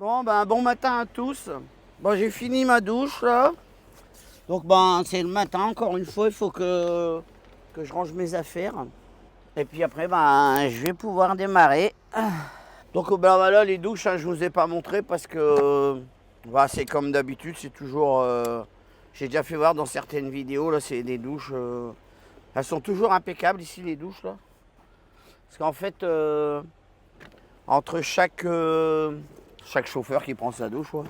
Bon, ben, bon matin à tous. Bon, j'ai fini ma douche là. Donc, ben, c'est le matin, encore une fois, il faut que je range mes affaires. Et puis après, ben, je vais pouvoir démarrer. Donc, ben, voilà, les douches, hein, je ne vous ai pas montré parce que bah, c'est comme d'habitude, c'est toujours. J'ai déjà fait voir dans certaines vidéos, là, c'est des douches. Elles sont toujours impeccables ici, les douches là. Parce qu'en fait, entre chaque chauffeur qui prend sa douche, ouais,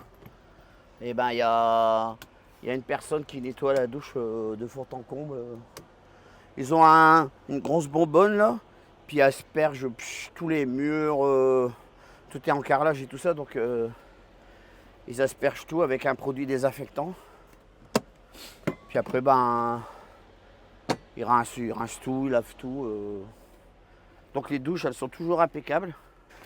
et ben il y a une personne qui nettoie la douche de fond en comble. Ils ont une grosse bonbonne là, puis ils aspergent tous les murs, tout est en carrelage et tout ça, donc ils aspergent tout avec un produit désinfectant. Puis après ben ils rincent tout, ils lavent tout. Donc les douches elles sont toujours impeccables.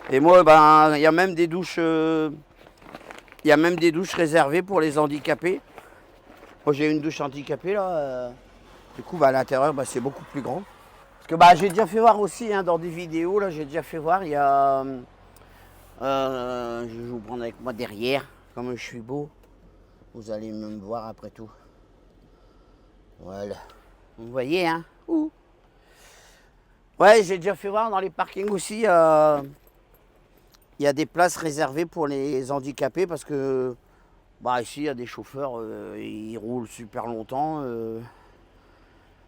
Et moi ben il y a même des douches. Il y a même des douches réservées pour les handicapés. Moi j'ai une douche handicapée là. Du coup bah, à l'intérieur bah, c'est beaucoup plus grand. Parce que bah, j'ai déjà fait voir aussi hein, dans des vidéos, là j'ai déjà fait voir, il y a. Je vais vous prendre avec moi derrière, comme je suis beau. Vous allez me voir après tout. Voilà. Vous voyez hein. Ouh. Ouais, j'ai déjà fait voir dans les parkings aussi. Il y a des places réservées pour les handicapés parce que bah, ici il y a des chauffeurs, ils roulent super longtemps.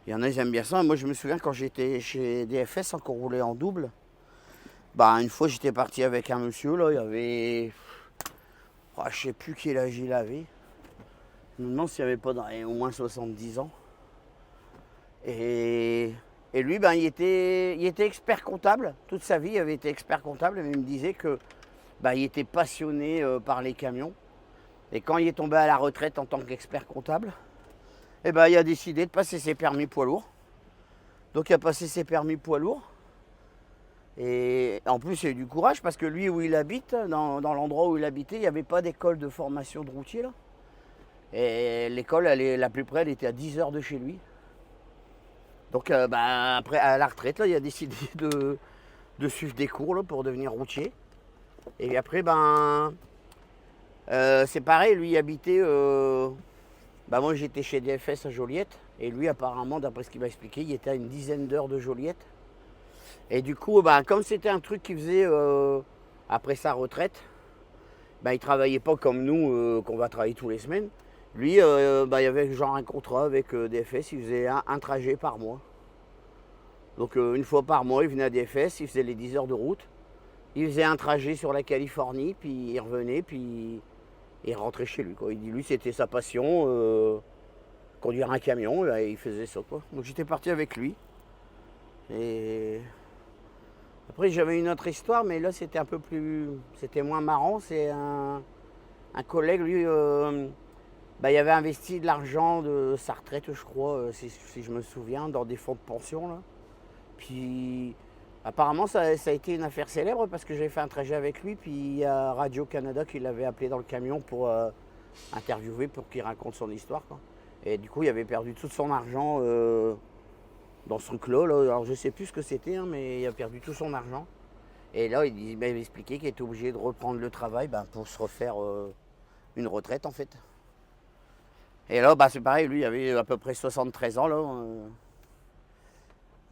Il y en a, ils aiment bien ça. Moi, je me souviens quand j'étais chez DFS, encore roulé en double. Bah, une fois, j'étais parti avec un monsieur, là, il y avait. Oh, je sais plus quel âge il avait. Je me demande s'il n'y avait pas au moins 70 ans. Et, et lui, ben, il était expert comptable. Toute sa vie, il avait été expert comptable. Mais il me disait que ben, il était passionné par les camions. Et quand il est tombé à la retraite en tant qu'expert comptable, eh ben, il a décidé de passer ses permis poids lourds. Donc il a passé ses permis poids lourds. Et en plus, il a eu du courage parce que lui, où il habite, dans l'endroit où il habitait, il n'y avait pas d'école de formation de routier. Là. Et l'école, la plus près, elle était à 10 heures de chez lui. Donc bah, après, à la retraite, là, il a décidé de suivre des cours là, pour devenir routier. Et après, ben, c'est pareil, lui, il habitait. Bah, moi, j'étais chez DFS à Joliette. Et lui, apparemment, d'après ce qu'il m'a expliqué, il était à une dizaine d'heures de Joliette. Et du coup, bah, comme c'était un truc qu'il faisait après sa retraite, bah, il ne travaillait pas comme nous, qu'on va travailler tous les semaines. Lui, bah, il y avait genre un contrat avec DFS, il faisait un trajet par mois. Donc une fois par mois, il venait à DFS, il faisait les 10 heures de route. Il faisait un trajet sur la Californie, puis il revenait, puis il rentrait chez lui. Quoi. Il dit, lui, c'était sa passion, conduire un camion, et il faisait ça. Quoi. Donc j'étais parti avec lui. Et après, j'avais une autre histoire, mais là, c'était un peu plus. C'était moins marrant. C'est un collègue, lui, bah, il avait investi de l'argent de sa retraite, je crois, si je me souviens, dans des fonds de pension. Là. Puis, apparemment, ça a été une affaire célèbre parce que j'avais fait un trajet avec lui. Puis, il y a Radio-Canada qui l'avait appelé dans le camion pour interviewer, pour qu'il raconte son histoire. Quoi. Et du coup, il avait perdu tout son argent. Dans ce truc-là, là. Alors je sais plus ce que c'était, hein, mais il a perdu tout son argent. Et là, il m'avait expliqué qu'il était obligé de reprendre le travail pour se refaire une retraite en fait. Et là, bah, c'est pareil, lui, il avait à peu près 73 ans. Là, on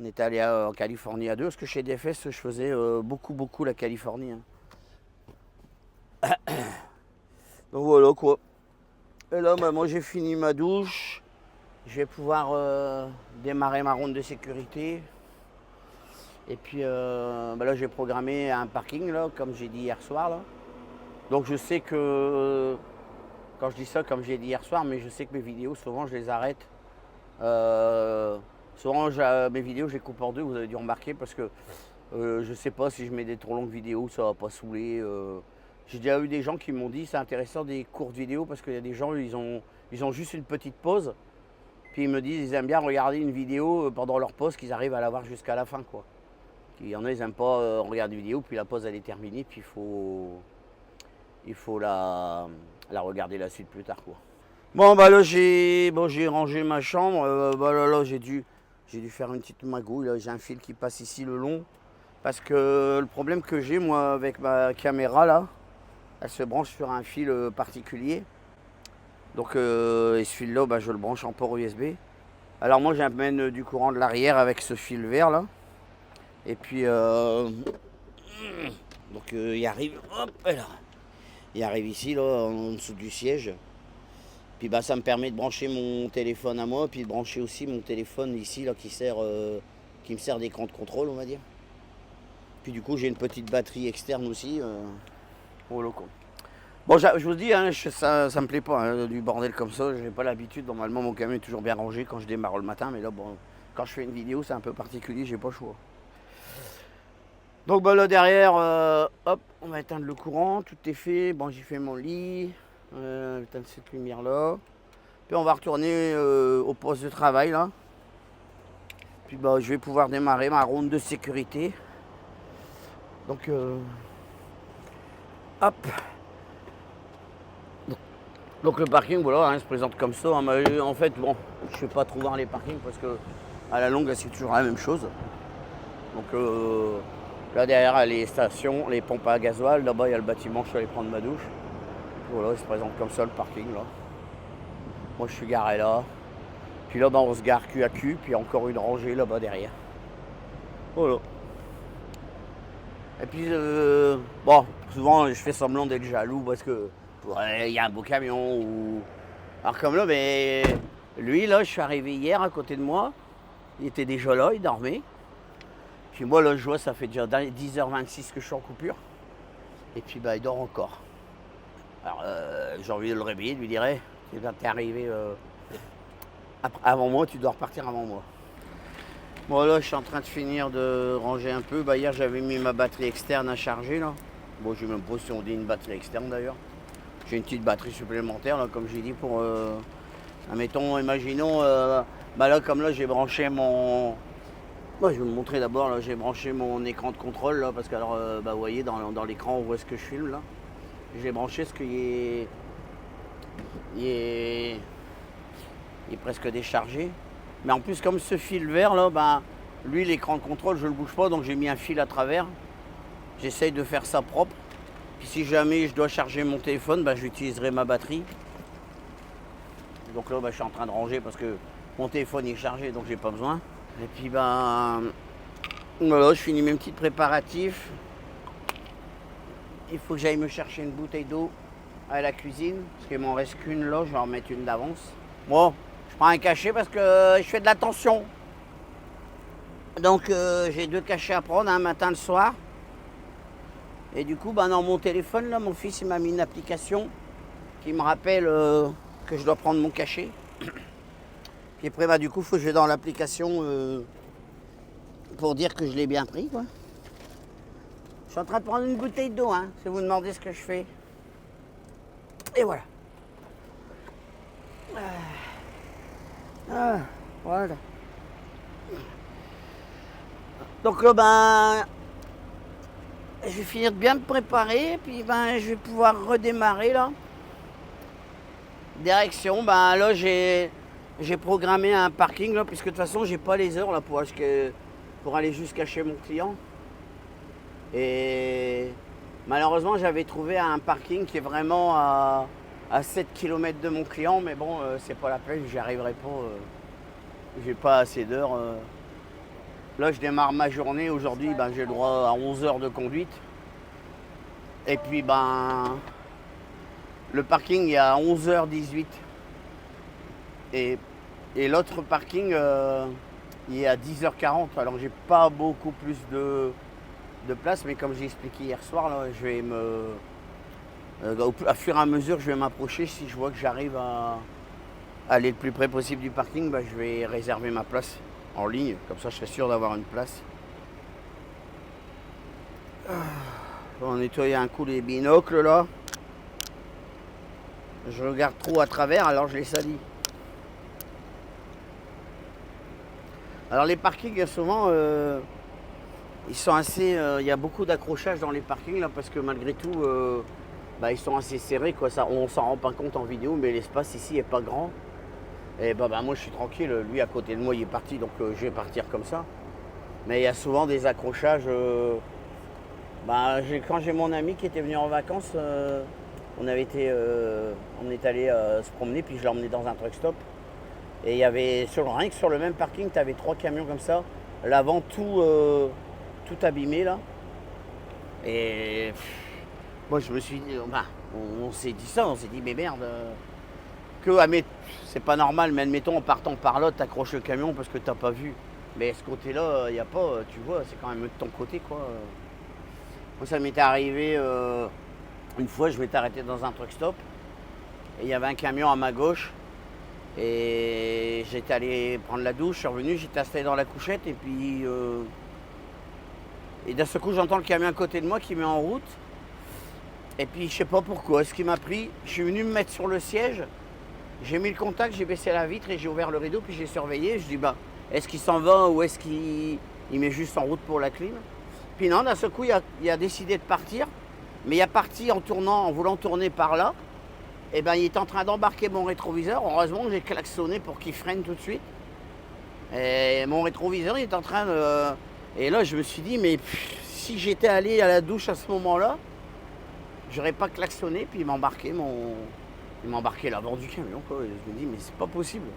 était allé en Californie à deux, parce que chez DFS, je faisais beaucoup la Californie. Hein. Donc voilà quoi. Et là, bah, moi j'ai fini ma douche. Je vais pouvoir démarrer ma ronde de sécurité. Et puis bah là j'ai programmé un parking là, comme j'ai dit hier soir là. Donc je sais que quand je dis ça comme j'ai dit hier soir, mais je sais que mes vidéos souvent je les arrête. Souvent mes vidéos je les coupe en deux, vous avez dû remarquer parce que je sais pas si je mets des trop longues vidéos, ça va pas saouler. J'ai déjà eu des gens qui m'ont dit c'est intéressant des courtes vidéos parce qu'il y a des gens ils ont juste une petite pause. Puis ils me disent ils aiment bien regarder une vidéo pendant leur pause qu'ils arrivent à la voir jusqu'à la fin quoi. Il y en a, ils n'aiment pas regarder une vidéo, puis la pause elle est terminée, puis il faut la regarder la suite plus tard. Quoi. Bon, bah là, j'ai rangé ma chambre. Bah là, j'ai dû faire une petite magouille. Là. J'ai un fil qui passe ici le long. Parce que le problème que j'ai, moi, avec ma caméra, là, Elle se branche sur un fil particulier. Donc et ce fil là, bah, je le branche en port USB. Alors moi j'amène du courant de l'arrière avec ce fil vert là. Et puis donc il arrive, hop là. Il arrive ici là, en dessous du siège. Puis bah ça me permet de brancher mon téléphone à moi, puis de brancher aussi mon téléphone ici là qui me sert d'écran de contrôle, on va dire. Puis du coup j'ai une petite batterie externe aussi. Au loco. Bon, je vous dis, hein, ça me plaît pas, hein, du bordel comme ça. J'ai pas l'habitude. Normalement, mon camion est toujours bien rangé quand je démarre le matin. Mais là, bon, quand je fais une vidéo, c'est un peu particulier. J'ai pas le choix. Donc, bah, là, derrière, hop, on va éteindre le courant. Tout est fait. Bon, j'ai fait mon lit. Éteindre cette lumière-là. Puis, on va retourner au poste de travail, là. Puis, bah, je vais pouvoir démarrer ma ronde de sécurité. Donc, hop. Donc le parking, voilà, hein, se présente comme ça. En fait, bon, je ne sais pas trop voir les parkings parce que à la longue, c'est toujours la même chose. Donc là derrière, il y a les stations, les pompes à gasoil. Là-bas, il y a le bâtiment, je suis allé prendre ma douche. Voilà, il se présente comme ça le parking là. Moi, je suis garé là. Puis là, ben, on se gare cul à cul, puis encore une rangée là-bas derrière. Voilà. Et puis, bon, souvent, je fais semblant d'être jaloux parce que il y a un beau camion. Alors comme là, mais lui, là, je suis arrivé hier à côté de moi. Il était déjà là, il dormait. Puis moi, là, je vois, ça fait déjà 10h26 que je suis en coupure. Et puis, bah, il dort encore. Alors, j'ai envie de le réveiller, de lui dirais, t'es arrivé avant moi, tu dois repartir avant moi. Bon, là, je suis en train de finir de ranger un peu. Bah, hier, j'avais mis ma batterie externe à charger, là. Bon, j'ai même pas si on dit une batterie externe, d'ailleurs. J'ai une petite batterie supplémentaire, là, comme j'ai dit, pour... admettons, imaginons... bah là, comme là, j'ai branché mon... Moi, je vais vous le montrer d'abord, là, j'ai branché mon écran de contrôle, là, parce que, alors, bah, vous voyez, dans l'écran, on voit ce que je filme, là. J'ai branché ce qui est... Il est presque déchargé. Mais en plus, comme ce fil vert, là, bah, lui, l'écran de contrôle, je ne le bouge pas, donc j'ai mis un fil à travers. J'essaye de faire ça propre. Puis si jamais je dois charger mon téléphone, bah, j'utiliserai ma batterie. Donc là, bah, je suis en train de ranger parce que mon téléphone est chargé, donc j'ai pas besoin. Et puis ben, voilà, je finis mes petits préparatifs. Il faut que j'aille me chercher une bouteille d'eau à la cuisine, parce qu'il m'en reste qu'une là, je vais en remettre une d'avance. Bon, je prends un cachet parce que je fais de la tension. Donc j'ai 2 cachets à prendre, un matin, le soir. Et du coup, bah, dans mon téléphone, là, mon fils il m'a mis une application qui me rappelle que je dois prendre mon cachet. Puis après, bah, du coup, il faut que je vais dans l'application pour dire que je l'ai bien pris, quoi. Je suis en train de prendre une bouteille d'eau, hein, si vous demandez ce que je fais. Et voilà. Voilà. Donc là, ben... je vais finir de bien me préparer, puis ben, je vais pouvoir redémarrer là. Direction, ben là j'ai programmé un parking là, puisque de toute façon j'ai pas les heures là pour aller jusqu'à chez mon client. Et malheureusement j'avais trouvé un parking qui est vraiment à 7 km de mon client, mais bon c'est pas la peine, j'y arriverai pas. J'ai pas assez d'heures. Là, je démarre ma journée. Aujourd'hui, ben, j'ai le droit à 11 heures de conduite. Et puis, ben, le parking est à 11h18. Et l'autre parking, il est à 10h40. Alors, j'ai pas beaucoup plus de place. Mais comme j'ai expliqué hier soir, là, je vais à fur et à mesure, je vais m'approcher. Si je vois que j'arrive à aller le plus près possible du parking, ben, je vais réserver ma place en ligne, comme ça je serai sûr d'avoir une place. On va nettoyer un coup les binocles là. Je regarde trop à travers, alors je les salis. Alors les parkings, souvent, ils sont assez... il y a beaucoup d'accrochages dans les parkings là, parce que malgré tout, bah, ils sont assez serrés, quoi. Ça, on s'en rend pas compte en vidéo, mais l'espace ici est pas grand. Et bah, moi je suis tranquille, lui à côté de moi il est parti, donc je vais partir comme ça. Mais il y a souvent des accrochages. Quand j'ai mon ami qui était venu en vacances, On est allé se promener, puis je l'ai emmené dans un truck stop. Et il y avait, rien que sur le même parking, tu avais 3 camions comme ça. L'avant tout abîmé là. Et moi je me suis dit, bah, on s'est dit ça, on s'est dit mais merde, c'est pas normal, mais admettons en partant par là, t'accroches le camion parce que t'as pas vu. Mais ce côté-là, il n'y a pas, tu vois, c'est quand même de ton côté quoi. Moi ça m'était arrivé une fois, je m'étais arrêté dans un truck stop et il y avait un camion à ma gauche. Et j'étais allé prendre la douche, je suis revenu, j'étais installé dans la couchette et puis et d'un seul coup j'entends le camion à côté de moi qui met en route. Et puis je sais pas pourquoi, ce qui m'a pris, je suis venu me mettre sur le siège, j'ai mis le contact, j'ai baissé la vitre et j'ai ouvert le rideau, puis j'ai surveillé, je dis bah est-ce qu'il s'en va ou est-ce qu'il met juste en route pour la clim? Puis non, d'un seul coup il a décidé de partir, mais il a parti en tournant, en voulant tourner par là. Et ben il est en train d'embarquer mon rétroviseur. Heureusement que j'ai klaxonné pour qu'il freine tout de suite. Et mon rétroviseur il est en train de. Et là je me suis dit mais si j'étais allé à la douche à ce moment-là, j'aurais pas klaxonné, puis il m'embarquait l'avant du camion quoi. Et je me dis mais c'est pas possible.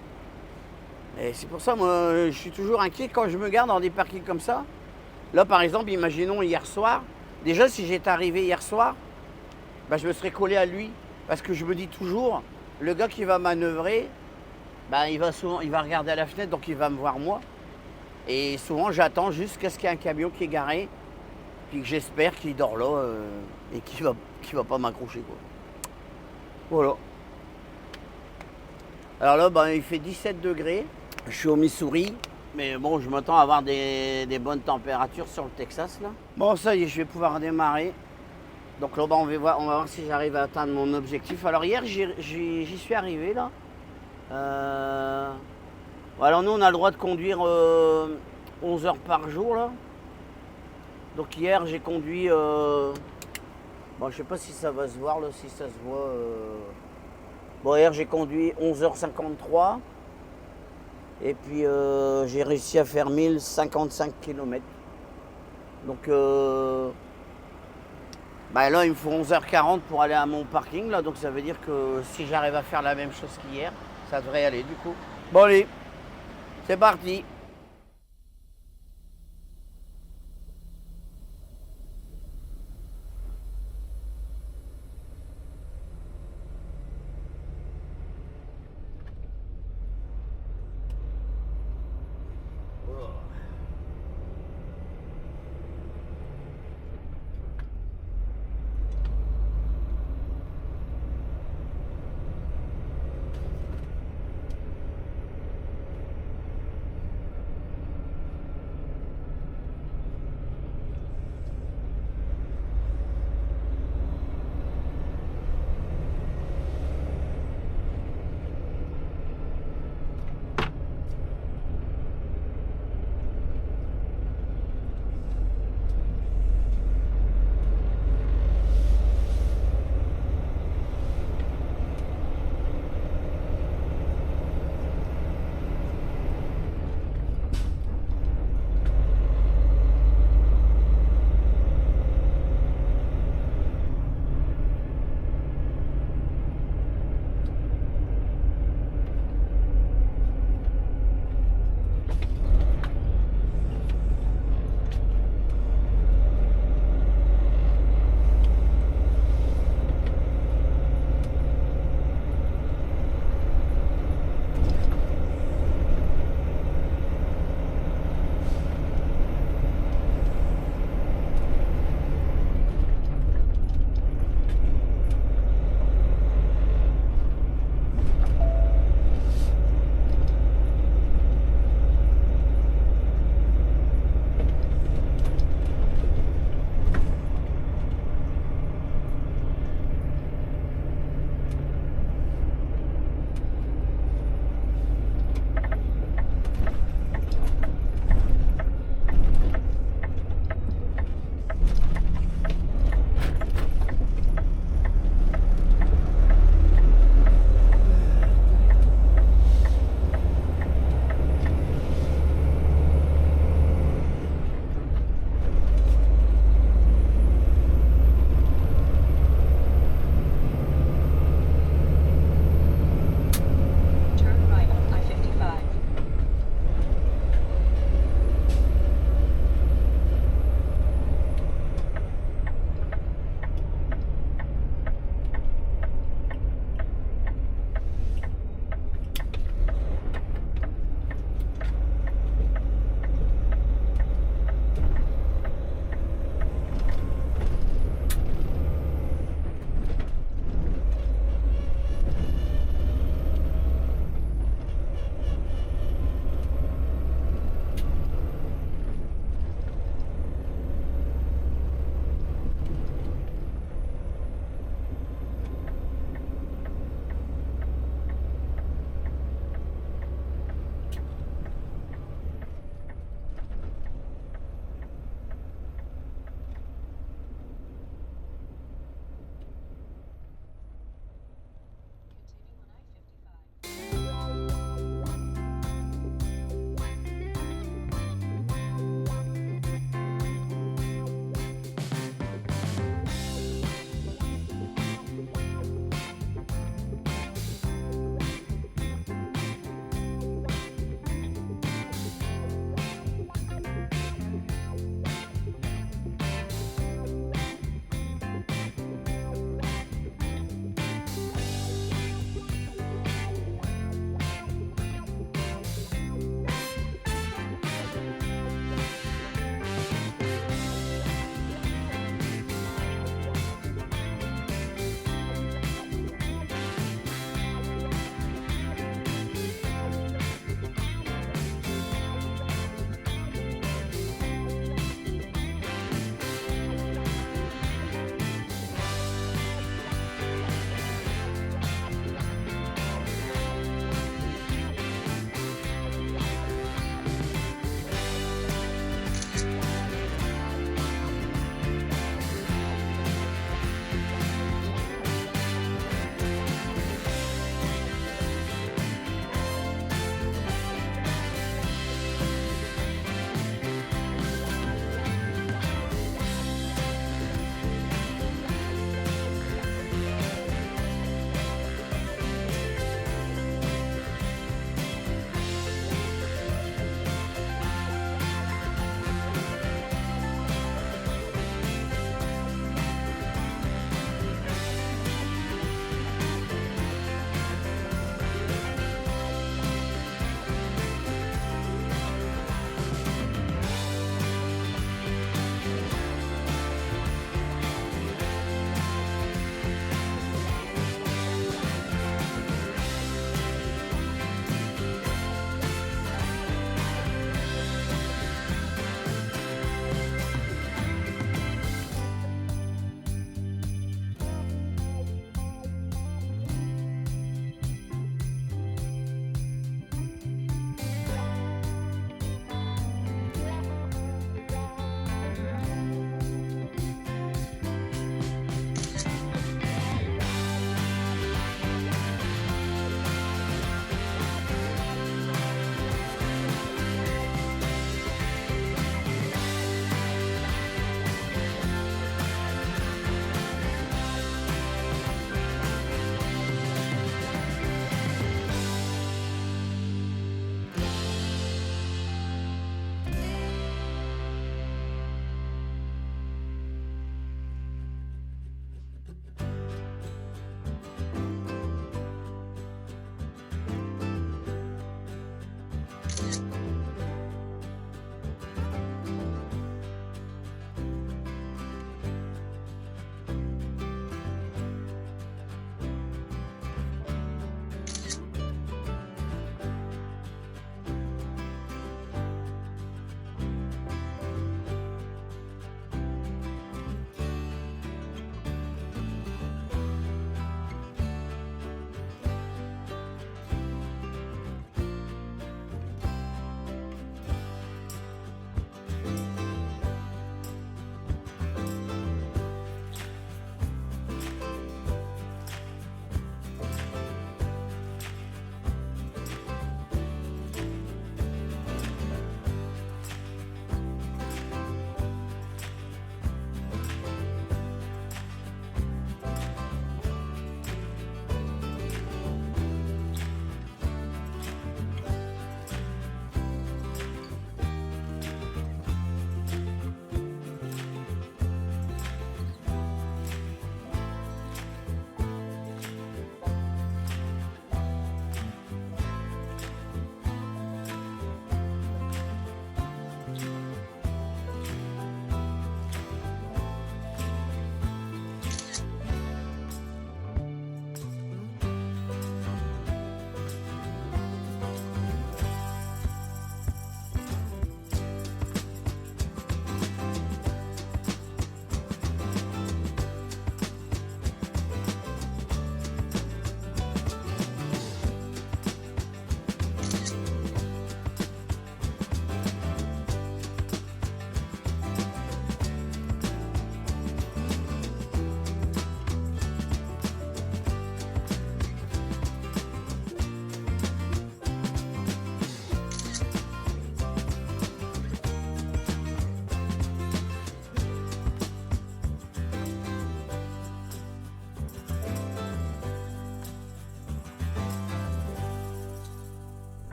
Et c'est pour ça moi je suis toujours inquiet quand je me garde dans des parkings comme ça. Là par exemple, imaginons hier soir. Déjà si j'étais arrivé hier soir, ben, je me serais collé à lui. Parce que je me dis toujours, le gars qui va manœuvrer, ben, il va regarder à la fenêtre, donc il va me voir moi. Et souvent, j'attends jusqu'à ce qu'il y ait un camion qui est garé, puis que j'espère qu'il dort là et qu'il va pas m'accrocher, quoi. Voilà. Alors là, ben, il fait 17 degrés. Je suis au Missouri, mais bon, je m'attends à avoir des bonnes températures sur le Texas, là. Bon, ça y est, je vais pouvoir démarrer. Donc là, on va voir si j'arrive à atteindre mon objectif. Alors hier, j'y suis arrivé là. Alors nous, on a le droit de conduire 11 heures par jour là. Donc hier, j'ai conduit... Bon, je sais pas si ça va se voir là, si ça se voit. Bon, hier, j'ai conduit 11h53. Et puis, j'ai réussi à faire 1055 km. Donc... Bah là, il me faut 11h40 pour aller à mon parking, là, donc ça veut dire que si j'arrive à faire la même chose qu'hier, ça devrait aller du coup. Bon allez, c'est parti.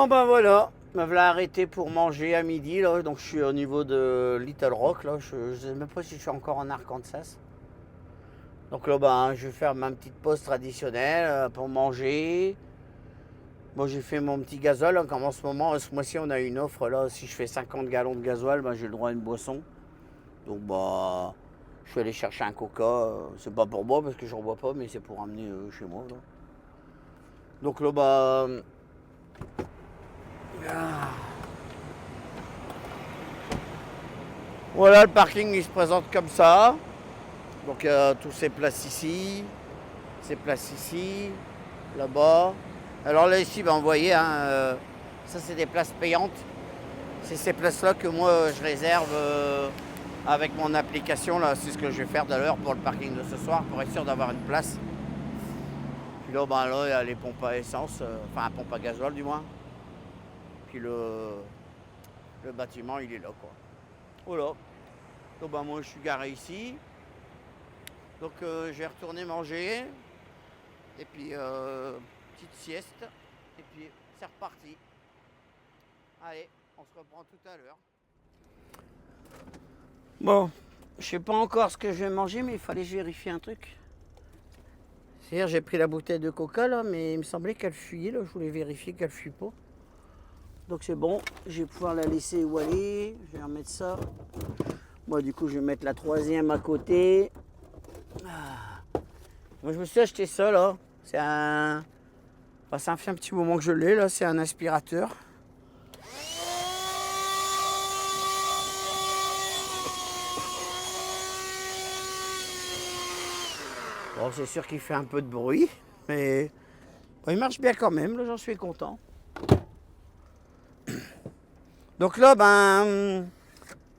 Bon ben voilà, me voilà arrêté pour manger à midi là, donc je suis au niveau de Little Rock là, je ne sais même pas si je suis encore en Arkansas. Donc là ben je vais faire ma petite pause traditionnelle pour manger. Bon j'ai fait mon petit gasoil, hein, comme en ce moment, ce mois-ci on a une offre là, si je fais 50 gallons de gasoil, ben, j'ai le droit à une boisson. Donc bah je suis allé chercher un coca, c'est pas pour moi parce que j'en bois pas, mais c'est pour amener chez moi là. Donc là bah... Voilà, le parking il se présente comme ça. Donc tous ces places ici, ces places ici, là-bas. Alors là ici, ben, vous voyez, hein, ça c'est des places payantes. C'est ces places-là que moi je réserve avec mon application. Là, c'est ce que je vais faire d'ailleurs pour le parking de ce soir, pour être sûr d'avoir une place. Puis là, ben, là il y a les pompes à essence, enfin à pompe à gasoil du moins. Puis le bâtiment il est là quoi. Voilà. Donc ben, moi je suis garé ici. Donc je vais retourner manger. Et puis petite sieste. Et puis c'est reparti. Allez, on se reprend tout à l'heure. Bon, je sais pas encore ce que je vais manger, mais il fallait que je vérifie un truc. C'est-à-dire j'ai pris la bouteille de coca là, mais il me semblait qu'elle fuyait là. Je voulais vérifier qu'elle fuit pas. Donc c'est bon, je vais pouvoir la laisser où aller. Je vais remettre ça. Moi du coup je vais mettre la troisième à côté. Moi je me suis acheté ça là. C'est un... Enfin, ça fait un petit moment que je l'ai là. C'est un aspirateur. Bon c'est sûr qu'il fait un peu de bruit. Mais bon, il marche bien quand même. Là j'en suis content. Donc là ben...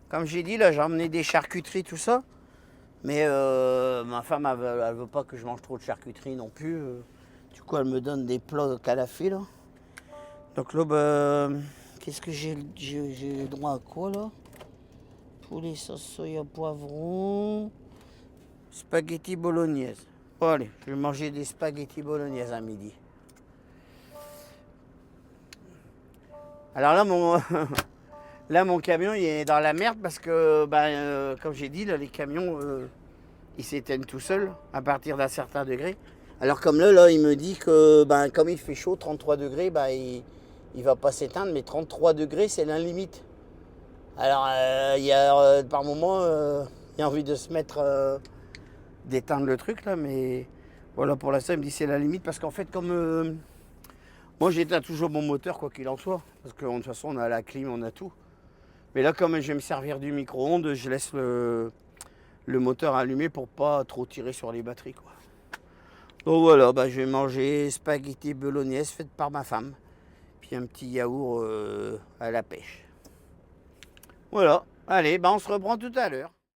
Comme j'ai dit là j'ai emmené des charcuteries tout ça. Mais ma femme, elle veut pas que je mange trop de charcuterie non plus. Du coup, elle me donne des plats qu'elle a fait, là. Donc là, qu'est-ce que j'ai droit à quoi, là? Poulet sauce soya poivron. Spaghetti bolognaise. Bon, allez, je vais manger des spaghetti bolognaise à midi. Alors là, là, mon camion, il est dans la merde parce que, comme j'ai dit, là, les camions... ils s'éteignent tout seuls à partir d'un certain degré. Alors comme là, il me dit que comme il fait chaud, 33 degrés, il va pas s'éteindre, mais 33 degrés, c'est la limite. Alors il y a par moment, il y a envie de se mettre, d'éteindre le truc là, mais voilà, pour l'instant, il me dit c'est la limite parce qu'en fait, comme moi j'éteins toujours mon moteur quoi qu'il en soit, parce que de toute façon on a la clim, on a tout. Mais là, comme je vais me servir du micro-ondes, je laisse le moteur allumé pour pas trop tirer sur les batteries quoi. Donc voilà, je vais manger spaghetti bolognaise faite par ma femme. Puis un petit yaourt à la pêche. Voilà, allez, on se reprend tout à l'heure.